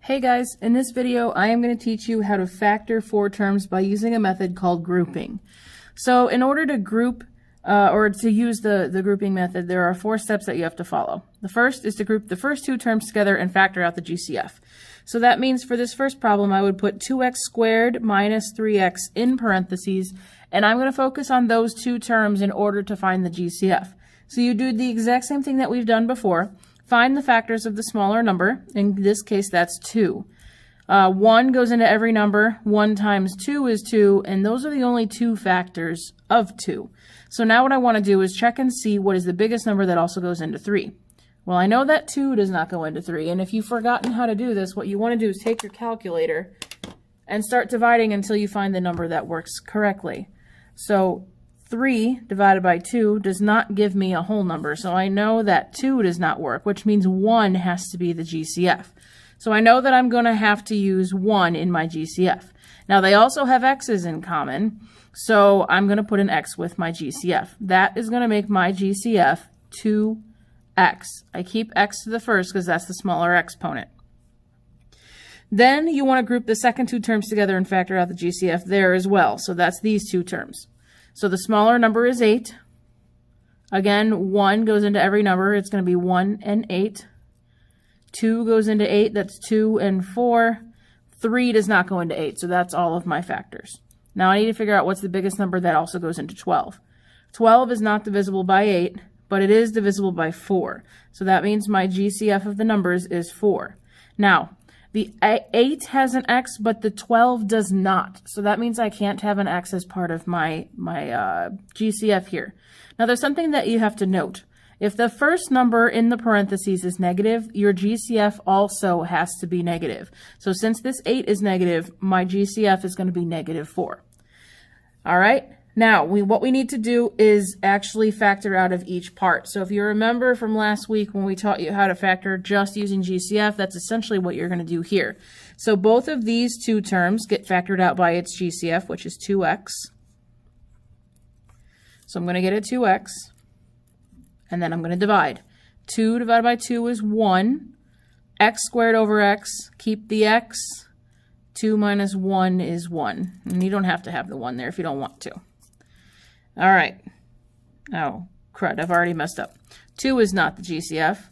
Hey guys, in this video I am going to teach you how to factor four terms by using a method called grouping. So in order to group or to use the grouping method, there are four steps that you have to follow. The first is to group the first two terms together and factor out the GCF. So that means for this first problem I would put 2x squared minus 3x in parentheses, and I'm going to focus on those two terms in order to find the GCF. So you do the exact same thing that we've done before. Find the factors of the smaller number. In this case, that's 2. 1 goes into every number. 1 times 2 is 2, and those are the only two factors of 2. So now what I want to do is check and see what is the biggest number that also goes into 3. Well, I know that 2 does not go into 3, and if you've forgotten how to do this, what you want to do is take your calculator and start dividing until you find the number that works correctly. So 3 divided by 2 does not give me a whole number, so I know that 2 does not work, which means 1 has to be the GCF. So I know that I'm going to have to use 1 in my GCF. Now they also have x's in common, so I'm going to put an x with my GCF. That is going to make my GCF 2x. I keep x to the first because that's the smaller exponent. Then you want to group the second two terms together and factor out the GCF there as well, so that's these two terms. So the smaller number is 8. Again, 1 goes into every number. It's going to be 1 and 8. 2 goes into 8. That's 2 and 4. 3 does not go into 8, so that's all of my factors. Now I need to figure out what's the biggest number that also goes into 12. 12 is not divisible by 8, but it is divisible by 4. So that means my GCF of the numbers is 4. Now, the 8 has an x, but the 12 does not. So that means I can't have an x as part of my GCF here. Now there's something that you have to note. If the first number in the parentheses is negative, your GCF also has to be negative. So since this 8 is negative, my GCF is going to be negative 4. All right. Now, what we need to do is actually factor out of each part. So if you remember from last week when we taught you how to factor just using GCF, that's essentially what you're going to do here. So both of these two terms get factored out by its GCF, which is 2x. So I'm going to get a 2x, and then I'm going to divide. 2 divided by 2 is 1. X squared over x, keep the x. 2 minus 1 is 1. And you don't have to have the 1 there if you don't want to. All right. Oh, crud, I've already messed up. 2 is not the GCF.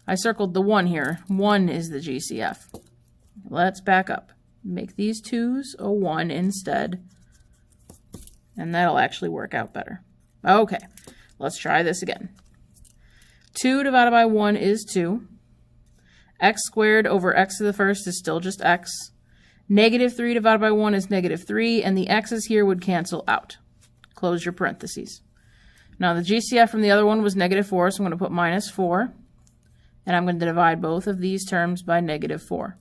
I circled the 1 here. 1 is the GCF. Let's back up. Make these 2's a 1 instead. And that'll actually work out better. Okay, let's try this again. 2 divided by 1 is 2. X squared over x to the first is still just x. Negative 3 divided by 1 is negative 3, and the x's here would cancel out. Close your parentheses. Now the GCF from the other one was negative 4, so I'm going to put minus 4. And I'm going to divide both of these terms by negative 4.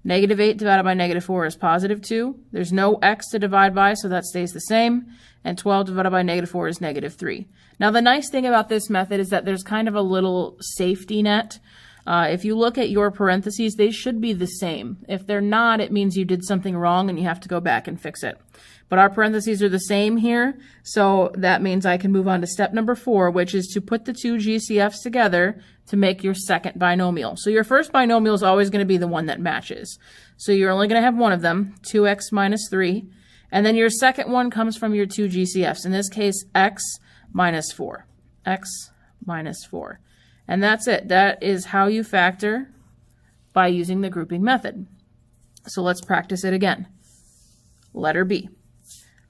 Negative 8 divided by negative 4 is positive 2. There's no x to divide by, so that stays the same. And 12 divided by negative 4 is negative 3. Now the nice thing about this method is that there's kind of a little safety net. If you look at your parentheses, they should be the same. If they're not, it means you did something wrong and you have to go back and fix it. But our parentheses are the same here, so that means I can move on to step number 4, which is to put the two GCFs together to make your second binomial. So your first binomial is always going to be the one that matches. So you're only going to have one of them, 2x minus 3. And then your second one comes from your two GCFs. In this case, x minus 4. X minus 4. And that's it. That is how you factor by using the grouping method. So let's practice it again. Letter B.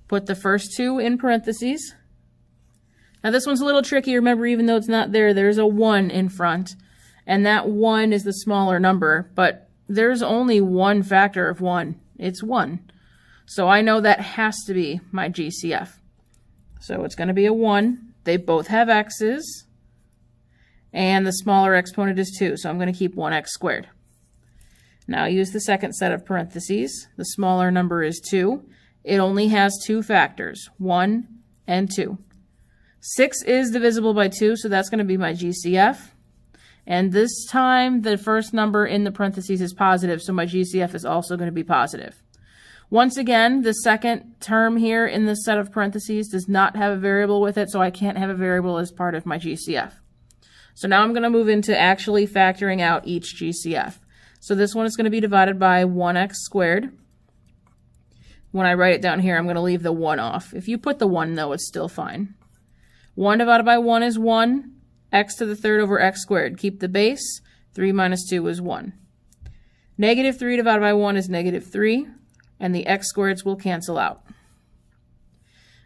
Put the first two in parentheses. Now this one's a little tricky. Remember, even though it's not there, there's a 1 in front. And that 1 is the smaller number, but there's only one factor of 1. It's 1. So I know that has to be my GCF. So it's going to be a 1. They both have x's. And the smaller exponent is 2, so I'm going to keep 1x squared. Now use the second set of parentheses. The smaller number is 2. It only has two factors, 1 and 2. 6 is divisible by 2, so that's going to be my GCF. And this time, the first number in the parentheses is positive, so my GCF is also going to be positive. Once again, the second term here in this set of parentheses does not have a variable with it, so I can't have a variable as part of my GCF. So now I'm going to move into actually factoring out each GCF. So this one is going to be divided by 1x squared. When I write it down here, I'm going to leave the 1 off. If you put the 1, though, it's still fine. 1 divided by 1 is 1. X to the third over x squared. Keep the base. 3 minus 2 is 1. Negative 3 divided by 1 is negative 3. And the x squareds will cancel out.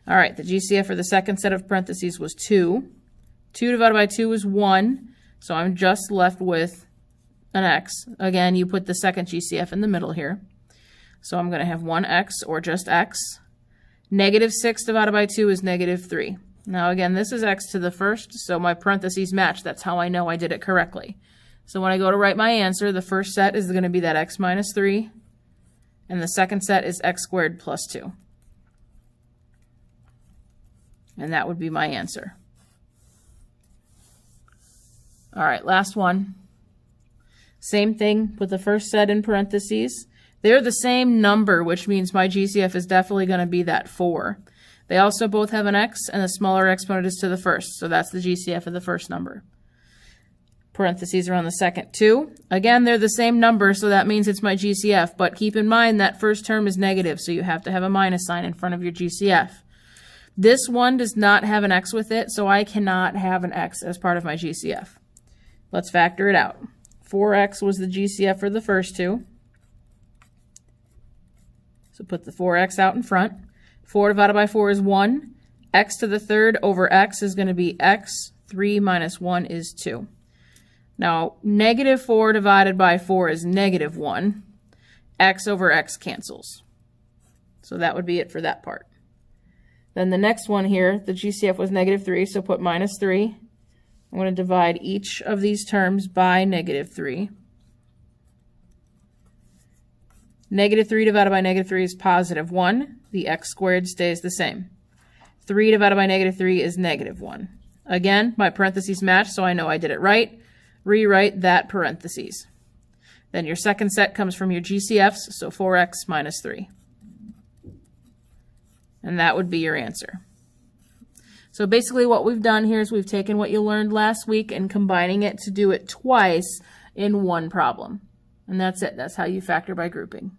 All right, the GCF for the second set of parentheses was 2. 2 divided by 2 is 1. So I'm just left with an x. Again, you put the second GCF in the middle here. So I'm going to have 1x, or just x. Negative 6 divided by 2 is negative 3. Now again, this is x to the first, so my parentheses match. That's how I know I did it correctly. So when I go to write my answer, the first set is going to be that x minus 3, and the second set is x squared plus 2. And that would be my answer. All right, last one. Same thing, put the first set in parentheses. They're the same number, which means my GCF is definitely going to be that 4. They also both have an x, and the smaller exponent is to the first, so that's the GCF of the first number. Parentheses are on the second, 2. Again, they're the same number, so that means it's my GCF, but keep in mind that first term is negative, so you have to have a minus sign in front of your GCF. This one does not have an x with it, so I cannot have an x as part of my GCF. Let's factor it out. 4x was the GCF for the first two. So put the 4x out in front. 4 divided by 4 is 1. X to the third over x is going to be x. 3 minus 1 is 2. Now, negative 4 divided by 4 is negative 1. X over x cancels. So that would be it for that part. Then the next one here, the GCF was negative 3, so put minus 3. I'm going to divide each of these terms by negative 3. Negative 3 divided by negative 3 is positive 1. The x squared stays the same. 3 divided by negative 3 is negative 1. Again, my parentheses match, so I know I did it right. Rewrite that parentheses. Then your second set comes from your GCFs, so 4x minus 3. And that would be your answer. So basically what we've done here is we've taken what you learned last week and combining it to do it twice in one problem. And that's it. That's how you factor by grouping.